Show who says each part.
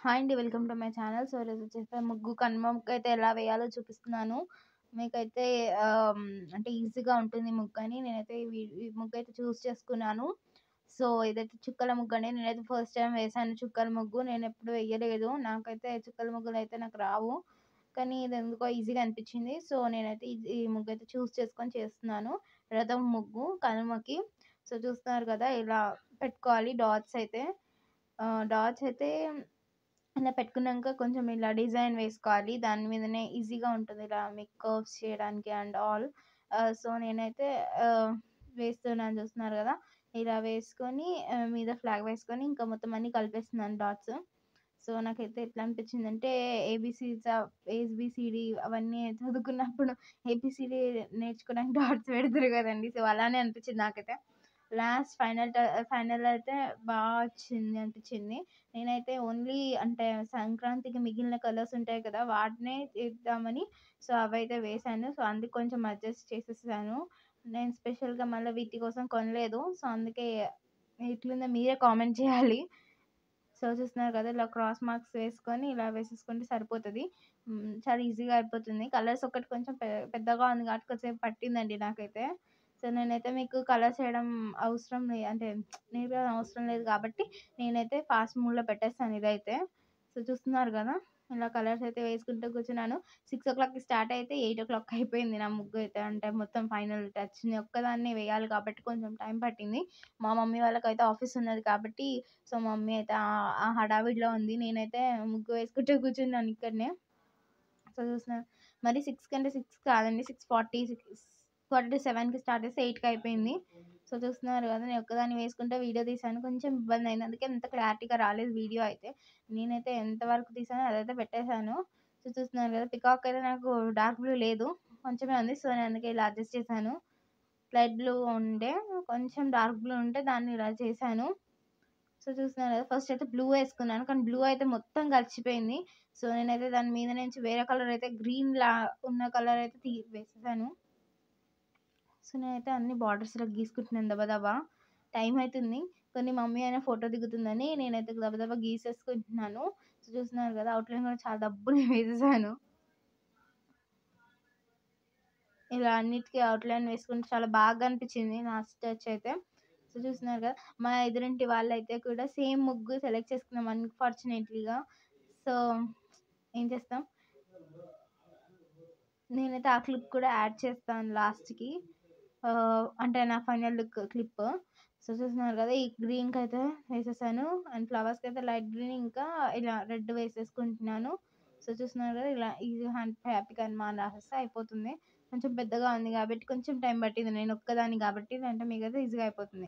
Speaker 1: Hi అండి. Welcome to my channel. So, ఈరోజు వచ్చేసి ముగ్గు కనుమ ముగ్గయితే ఎలా వేయాలో చూపిస్తున్నాను. మీకైతే ఆహ్, అంటే ఈజీగా ఉంటుంది ముగ్గని. నేనైతే ఈ ముగ్గయితే చూజ్ చేసుకున్నాను. సో, ఇదైతే చుక్కల ముగ్గని. నేనైతే ఫస్ట్ టైమ్ వేశాను చుక్కల ముగ్గు. నేనెప్పుడు వేయలేదు. నాకైతే చుక్కల ముగ్గులయితే నాకు రావు. కానీ ఇదెందుకో ఈజీగా అనిపిచ్చింది. సో, నేనైతే ఈ ముగ్గయితే చూజ్ చేసుకొని చేస్తున్నాను. రథం ముగ్గు కనుమకి. సో, చూస్తున్నారు కదా! ఇలా పెట్టుకోవాలి డాట్స్ అయితే. డాట్స్ అయితే ఇలా పెట్టుకున్నాక కొంచెం ఇలా డిజైన్ వేసుకోవాలి. దాని మీదనే ఈజీగా ఉంటుంది. ఇలా మీకు కర్వ్స్ చేయడానికి అండ్ ఆల్. సో, నేనైతే ఆహ్, వేస్తున్నాను చూస్తున్నారు గదా! ఇలా వేసుకొని మీద ఫ్లాగ్ వేసుకొని ఇంకా మొత్తం అన్నీ కలిపేస్తున్నాను డాట్స్. సో, నాకైతే ఎట్లా అనిపించిందంటే ఏబీసీడీ అవన్నీ చదువుకున్నప్పుడు ఏబీసీడీ నేర్చుకోవడానికి డాట్స్ పెడతారు గదండీ! సో, అలానే అనిపించింది నాకైతే. లాస్ట్ ఫైనల్ అయితే వచ్చింది అనిపించింది. నేనైతే ఓన్లీ అంటే సంక్రాంతికి మిగిలిన కలర్స్ ఉంటాయి కదా! వాటినే చేద్దామని సో, అవైతే వేశాను. సో, అందుకు కొంచెం అడ్జస్ట్ చేసేసాను. నేను స్పెషల్‌గా మళ్ళీ వీటి కోసం కొనలేదు. సో, అందుకే ఎట్లుందో మీరే కామెంట్ చేయాలి. సో, చూస్తున్నారు కదా! ఇలా క్రాస్ మార్క్స్ వేసుకొని ఇలా వేసేసుకుంటే సరిపోతది. చాలా ఈజీగా అయిపోతుంది. కలర్స్ ఒకటి కొంచెం పెద్దగా ఉంది కాబట్టి కొద్దిసేపు పట్టిందండి నాకైతే. సో, నేనైతే మీకు కలర్స్ వేయడం అవసరం అంటే నేర్పియడం అవసరం లేదు కాబట్టి నేనైతే ఫాస్ట్ మోడ్‌లో పెట్టేస్తాను ఇదైతే. సో, చూస్తున్నారు కదా! ఇలా కలర్స్ అయితే వేసుకుంటూ కూర్చున్నాను. 6:00కి స్టార్ట్ అయితే 8:00 అయిపోయింది నా ముగ్గు అయితే. అంటే మొత్తం ఫైనల్ టచ్ నేను ఒక్కదాన్నే వేయాలి కాబట్టి కొంచెం టైం పట్టింది. మా మమ్మీ వాళ్ళకైతే ఆఫీస్ ఉన్నది కాబట్టి సో, మమ్మీ అయితే ఆ హడావిడిలో ఉంది. నేనైతే ముగ్గు వేసుకుంటూ కూర్చున్నాను ఇక్కడనే. సో, చూస్తున్నారు మరి 6 కంటే 6 కాదండి. 6:47కి స్టార్ట్ చేస్తే 8కి అయిపోయింది. సో, చూస్తున్నారు కదా! నేను ఒక్కదాన్ని వేసుకుంటే వీడియో తీశాను. కొంచెం ఇబ్బందయింది. అందుకే అంత క్లారిటీగా రాలేదు వీడియో అయితే. నేనైతే ఎంత వరకు తీసానో అదైతే పెట్టేశాను. సో, చూస్తున్నారు కదా! పికాక్ అయితే నాకు డార్క్ బ్లూ లేదు. కొంచెమే ఉంది. సో, నేను అందుకే ఇలా అడ్జస్ట్ చేశాను. లైట్ బ్లూ ఉండే కొంచెం డార్క్ బ్లూ ఉంటే దాన్ని ఇలా చేశాను. సో, చూస్తున్నారు కదా! ఫస్ట్ అయితే బ్లూ ఏసుకున్నాను. కానీ బ్లూ అయితే మొత్తం కలిసిపోయింది. సో, నేనైతే దాని మీద నుంచి వేరే కలర్ అయితే గ్రీన్‌లా ఉన్న కలర్ అయితే వేసేసాను. సో, నేనైతే అన్ని బార్డర్స్‌లో గీసుకుంటున్నాను దబ దబా. టైం అయితుంది. కానీ మమ్మీ అయినా ఫోటో దిగుతుందని నేనైతే దబ దబా గీసేసుకుంటున్నాను. సో, చూస్తున్నారు కదా! అవుట్‌లైన్ కూడా చాలా దబ్బునే వేసేసాను. ఇలా అన్నిటికి అవుట్‌లైన్ వేసుకుంటే చాలా బాగా అనిపించింది లాస్ట్ టచ్ అయితే. సో, చూస్తున్నారు కదా! మా ఎదురింటి వాళ్ళైతే కూడా సేమ్ ముగ్గు సెలెక్ట్ చేసుకున్నాం అన్‌ఫార్చునేట్‌లీగా. సో, ఏం చేస్తాం. నేనైతే ఆ క్లిప్ కూడా యాడ్ చేస్తాను లాస్ట్‌కి. అంటే నా ఫైనల్ లుక్ క్లిప్. సో, చూస్తున్నారు కదా! ఈ గ్రీన్‌కైతే వేసేసాను. అండ్ ఫ్లవర్స్‌కైతే లైట్ గ్రీన్ ఇంకా ఇలా రెడ్ వేసేసుకుంటున్నాను. సో, చూస్తున్నారు కదా! ఇలా ఈజీ హ్యాపీ కనుమ అని రాసేస్తే అయిపోతుంది. కొంచెం పెద్దగా ఉంది కాబట్టి కొంచెం టైం పట్టింది. నేను ఒక్కదాన్ని కాబట్టి లేదంటే మీకైతే ఈజీగా అయిపోతుంది.